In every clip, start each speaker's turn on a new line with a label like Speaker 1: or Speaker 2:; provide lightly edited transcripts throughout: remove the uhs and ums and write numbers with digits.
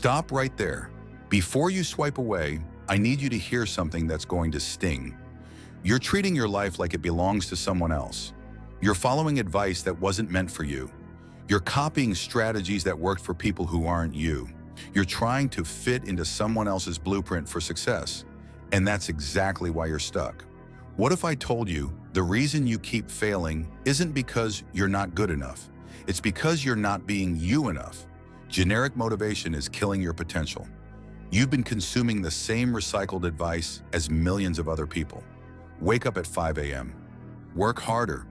Speaker 1: Stop right there. Before you swipe away, I need you to hear something that's going to sting. You're treating your life like it belongs to someone else. You're following advice that wasn't meant for you. You're copying strategies that worked for people who aren't you. You're trying to fit into someone else's blueprint for success. And that's exactly why you're stuck. What if I told you the reason you keep failing isn't because you're not good enough? It's because you're not being you enough. Generic motivation is killing your potential. You've been consuming the same recycled advice as millions of other people. Wake up at 5 a.m. Work harder.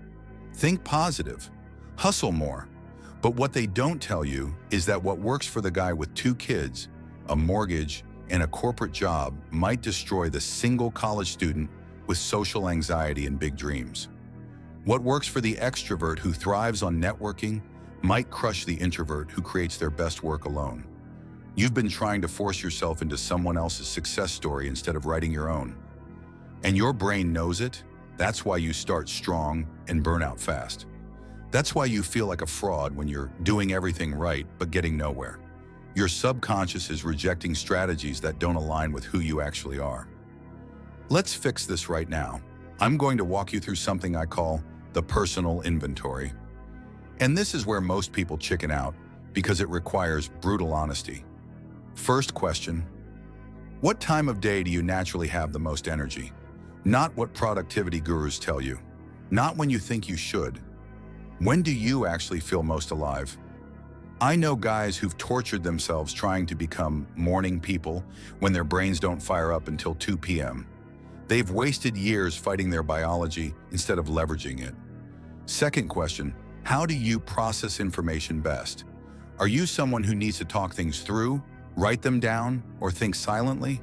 Speaker 1: Think positive. Hustle more. But what they don't tell you is that what works for the guy with 2 kids, a mortgage, and a corporate job might destroy the single college student with social anxiety and big dreams. What works for the extrovert who thrives on networking might crush the introvert who creates their best work alone. You've been trying to force yourself into someone else's success story instead of writing your own. And your brain knows it. That's why you start strong and burn out fast. That's why you feel like a fraud when you're doing everything right but getting nowhere. Your subconscious is rejecting strategies that don't align with who you actually are. Let's fix this right now. I'm going to walk you through something I call the personal inventory. And this is where most people chicken out because it requires brutal honesty. First question: what time of day do you naturally have the most energy? Not what productivity gurus tell you. Not when you think you should. When do you actually feel most alive? I know guys who've tortured themselves trying to become morning people when their brains don't fire up until 2 p.m. They've wasted years fighting their biology instead of leveraging it. Second question: how do you process information best? Are you someone who needs to talk things through, write them down, or think silently?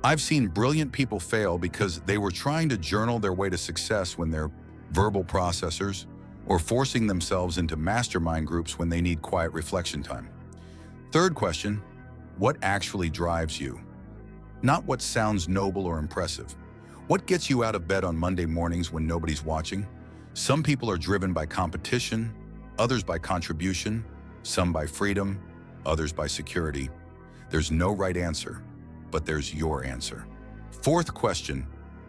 Speaker 1: I've seen brilliant people fail because they were trying to journal their way to success when they're verbal processors, or forcing themselves into mastermind groups when they need quiet reflection time. Third question: what actually drives you? Not what sounds noble or impressive. What gets you out of bed on Monday mornings when nobody's watching? Some people are driven by competition, others by contribution, some by freedom, others by security. There's no right answer, but there's your answer. Fourth question: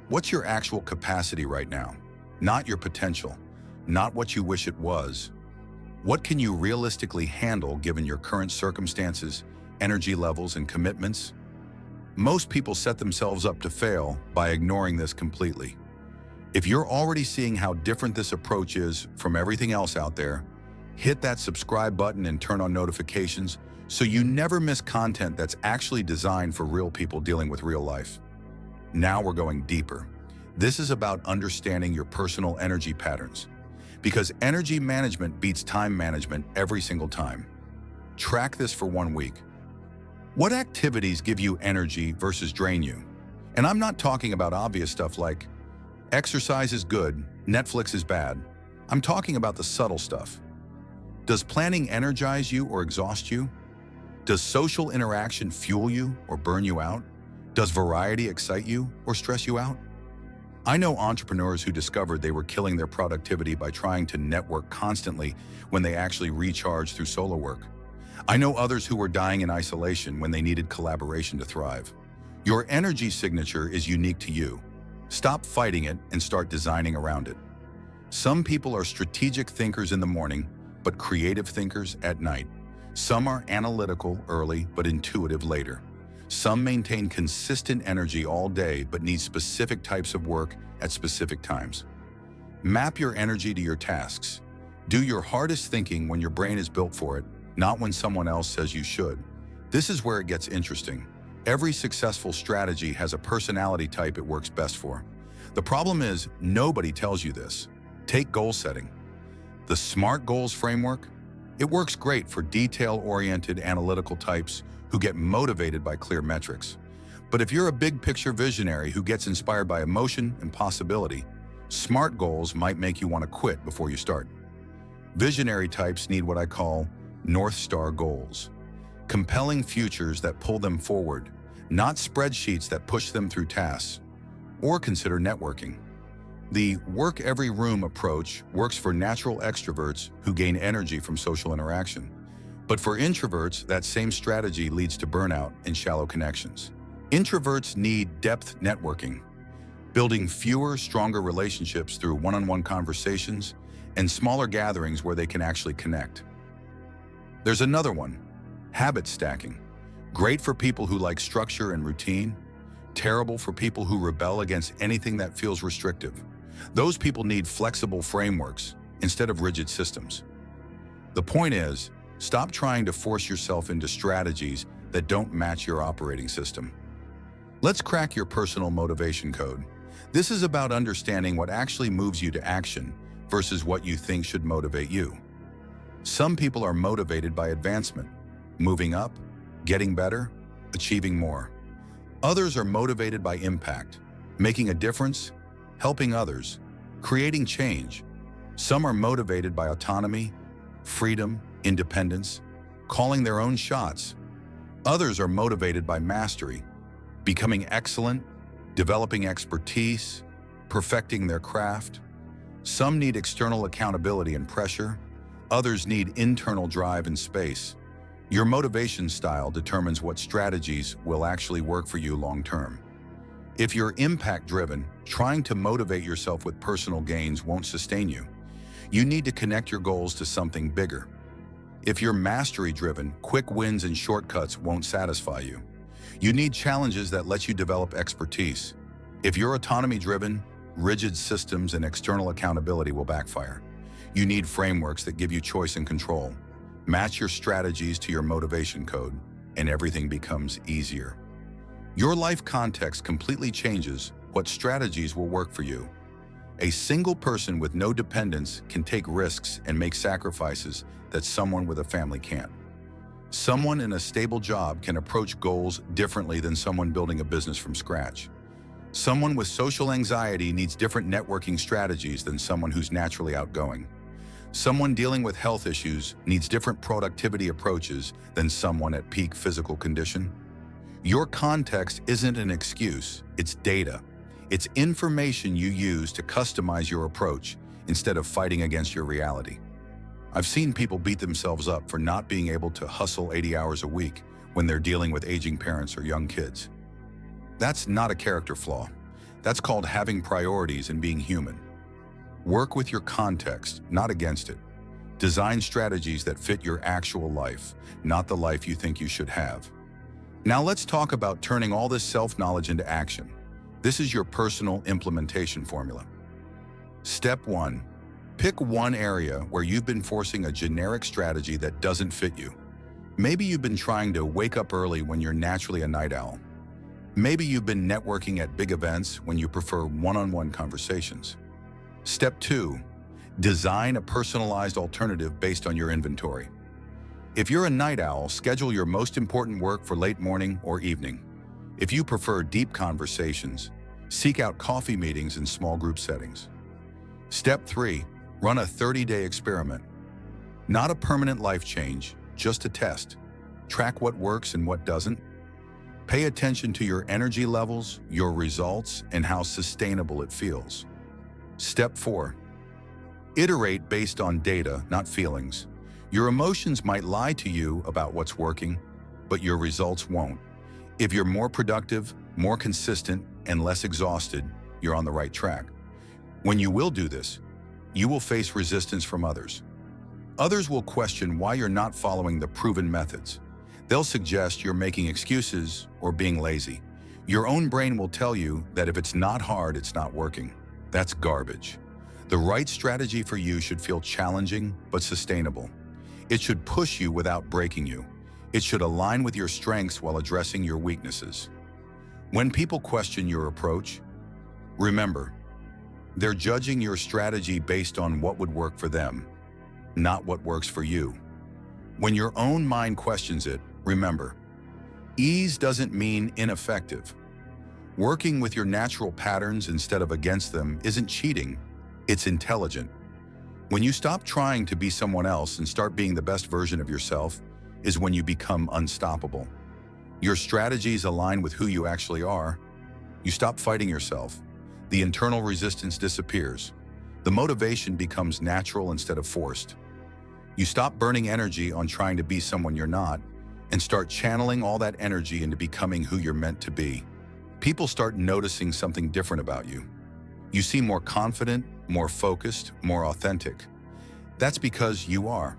Speaker 1: what's your actual capacity right now? Not your potential, not what you wish it was. What can you realistically handle given your current circumstances, energy levels, and commitments? Most people set themselves up to fail by ignoring this completely. If you're already seeing how different this approach is from everything else out there, hit that subscribe button and turn on notifications so you never miss content that's actually designed for real people dealing with real life. Now we're going deeper. This is about understanding your personal energy patterns, because energy management beats time management every single time. Track this for 1 week. What activities give you energy versus drain you? And I'm not talking about obvious stuff like exercise is good, Netflix is bad. I'm talking about the subtle stuff. Does planning energize you or exhaust you? Does social interaction fuel you or burn you out? Does variety excite you or stress you out? I know entrepreneurs who discovered they were killing their productivity by trying to network constantly when they actually recharged through solo work. I know others who were dying in isolation when they needed collaboration to thrive. Your energy signature is unique to you. Stop fighting it and start designing around it. Some people are strategic thinkers in the morning, but creative thinkers at night. Some are analytical early, but intuitive later. Some maintain consistent energy all day, but need specific types of work at specific times. Map your energy to your tasks. Do your hardest thinking when your brain is built for it, not when someone else says you should. This is where it gets interesting. Every successful strategy has a personality type it works best for. The problem is, nobody tells you this. Take goal setting. The SMART Goals framework, it works great for detail-oriented analytical types who get motivated by clear metrics. But if you're a big-picture visionary who gets inspired by emotion and possibility, SMART goals might make you want to quit before you start. Visionary types need what I call North Star goals. Compelling futures that pull them forward, not spreadsheets that push them through tasks. Or consider networking. The work every room approach works for natural extroverts who gain energy from social interaction. But for introverts, that same strategy leads to burnout and shallow connections. Introverts need depth networking, building fewer, stronger relationships through one-on-one conversations and smaller gatherings where they can actually connect. There's another one, habit stacking. Great for people who like structure and routine, terrible for people who rebel against anything that feels restrictive. Those people need flexible frameworks instead of rigid systems. The point is, stop trying to force yourself into strategies that don't match your operating system. Let's crack your personal motivation code. This is about understanding what actually moves you to action versus what you think should motivate you. Some people are motivated by advancement, moving up, getting better, achieving more. Others are motivated by impact, making a difference, helping others, creating change. Some are motivated by autonomy, freedom, independence, calling their own shots. Others are motivated by mastery, becoming excellent, developing expertise, perfecting their craft. Some need external accountability and pressure. Others need internal drive and space. Your motivation style determines what strategies will actually work for you long-term. If you're impact-driven, trying to motivate yourself with personal gains won't sustain you. You need to connect your goals to something bigger. If you're mastery-driven, quick wins and shortcuts won't satisfy you. You need challenges that let you develop expertise. If you're autonomy-driven, rigid systems and external accountability will backfire. You need frameworks that give you choice and control. Match your strategies to your motivation code, and everything becomes easier. Your life context completely changes what strategies will work for you. A single person with no dependence can take risks and make sacrifices that someone with a family can't. Someone in a stable job can approach goals differently than someone building a business from scratch. Someone with social anxiety needs different networking strategies than someone who's naturally outgoing. Someone dealing with health issues needs different productivity approaches than someone at peak physical condition. Your context isn't an excuse, it's data. It's information you use to customize your approach instead of fighting against your reality. I've seen people beat themselves up for not being able to hustle 80 hours a week when they're dealing with aging parents or young kids. That's not a character flaw. That's called having priorities and being human. Work with your context, not against it. Design strategies that fit your actual life, not the life you think you should have. Now let's talk about turning all this self-knowledge into action. This is your personal implementation formula. Step 1. Pick one area where you've been forcing a generic strategy that doesn't fit you. Maybe you've been trying to wake up early when you're naturally a night owl. Maybe you've been networking at big events when you prefer one-on-one conversations. Step 2. Design a personalized alternative based on your inventory. If you're a night owl, schedule your most important work for late morning or evening. If you prefer deep conversations, seek out coffee meetings in small group settings. Step 3. Run a 30-day experiment. Not a permanent life change, just a test. Track what works and what doesn't. Pay attention to your energy levels, your results, and how sustainable it feels. Step 4. Iterate based on data, not feelings. Your emotions might lie to you about what's working, but your results won't. If you're more productive, more consistent, and less exhausted, you're on the right track. When you will do this, you will face resistance from others. Others will question why you're not following the proven methods. They'll suggest you're making excuses or being lazy. Your own brain will tell you that if it's not hard, it's not working. That's garbage. The right strategy for you should feel challenging but sustainable. It should push you without breaking you. It should align with your strengths while addressing your weaknesses. When people question your approach, remember, they're judging your strategy based on what would work for them, not what works for you. When your own mind questions it, remember, ease doesn't mean ineffective. Working with your natural patterns instead of against them isn't cheating, it's intelligent. When you stop trying to be someone else and start being the best version of yourself is when you become unstoppable. Your strategies align with who you actually are. You stop fighting yourself. The internal resistance disappears. The motivation becomes natural instead of forced. You stop burning energy on trying to be someone you're not and start channeling all that energy into becoming who you're meant to be. People start noticing something different about you. You seem more confident, more focused, more authentic. That's because you are.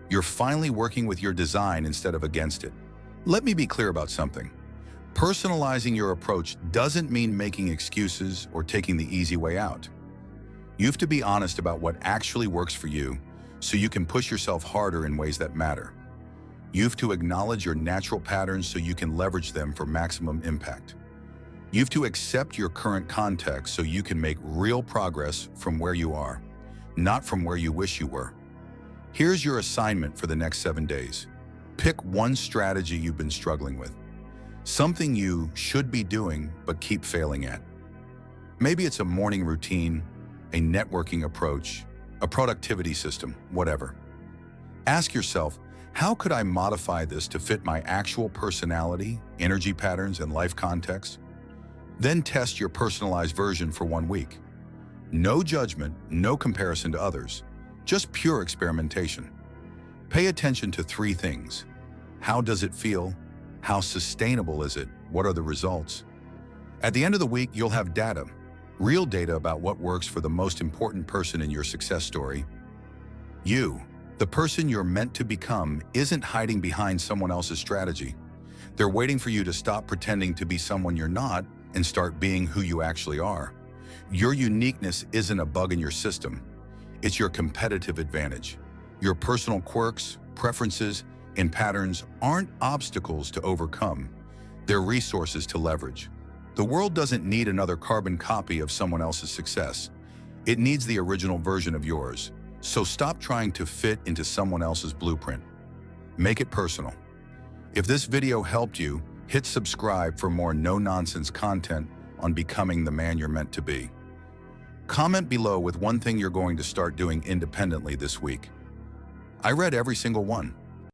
Speaker 1: You're finally working with your design instead of against it. Let me be clear about something. Personalizing your approach doesn't mean making excuses or taking the easy way out. You have to be honest about what actually works for you so you can push yourself harder in ways that matter. You have to acknowledge your natural patterns so you can leverage them for maximum impact. You have to accept your current context so you can make real progress from where you are, not from where you wish you were. Here's your assignment for the next 7 days. Pick one strategy you've been struggling with, something you should be doing but keep failing at. Maybe it's a morning routine, a networking approach, a productivity system, whatever. Ask yourself, how could I modify this to fit my actual personality, energy patterns, and life context? Then test your personalized version for 1 week. No judgment, no comparison to others, just pure experimentation. Pay attention to 3 things. How does it feel? How sustainable is it? What are the results? At the end of the week, you'll have data, real data about what works for the most important person in your success story. You, the person you're meant to become, isn't hiding behind someone else's strategy. They're waiting for you to stop pretending to be someone you're not and start being who you actually are. Your uniqueness isn't a bug in your system. It's your competitive advantage. Your personal quirks, preferences, and patterns aren't obstacles to overcome. They're resources to leverage. The world doesn't need another carbon copy of someone else's success. It needs the original version of yours. So stop trying to fit into someone else's blueprint. Make it personal. If this video helped you, hit subscribe for more no-nonsense content on becoming the man you're meant to be. Comment below with one thing you're going to start doing independently this week. I read every single one.